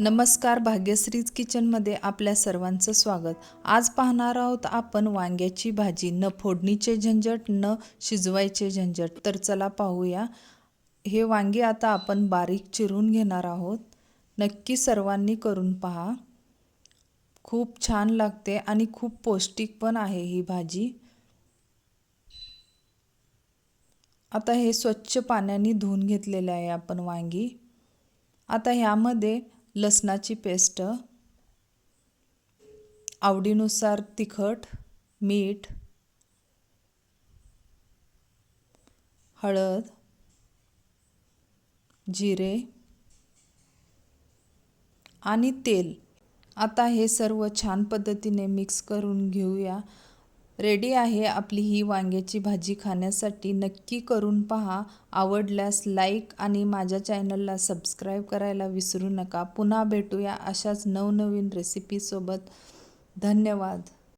नमस्कार, भाग्यश्रीज किचनमध्ये आपल्या सर्वांचं स्वागत. आज पाहणार आहोत आपण वांग्याची भाजी. न फोडणीचे झंझट, न शिजवायचे झंझट. तर चला पाहूया. हे वांगे आता आपण बारीक चिरून घेणार आहोत. नक्की सर्वांनी करून पहा. खूप छान लागते आणि खूप पौष्टिक पण आहे ही भाजी. आता हे स्वच्छ पाण्याने धुवून घेतलेले आहे आपण वांगी. आता ह्यामध्ये लसणाची पेस्ट, आवडीनुसार तिखट, मीठ, हळद, जिरे आणि तेल. आता हे सर्व छान पद्धतीने मिक्स करून घेऊया. रेडी आहे आपली ही वांग्याची भाजी खाण्यासाठी. नक्की करून पहा. आवडल्यास लाईक आणि माझ्या चॅनलला सबस्क्राईब करायला विसरू नका. पुन्हा भेटूया अशाच नवनवीन रेसिपीसोबत. धन्यवाद.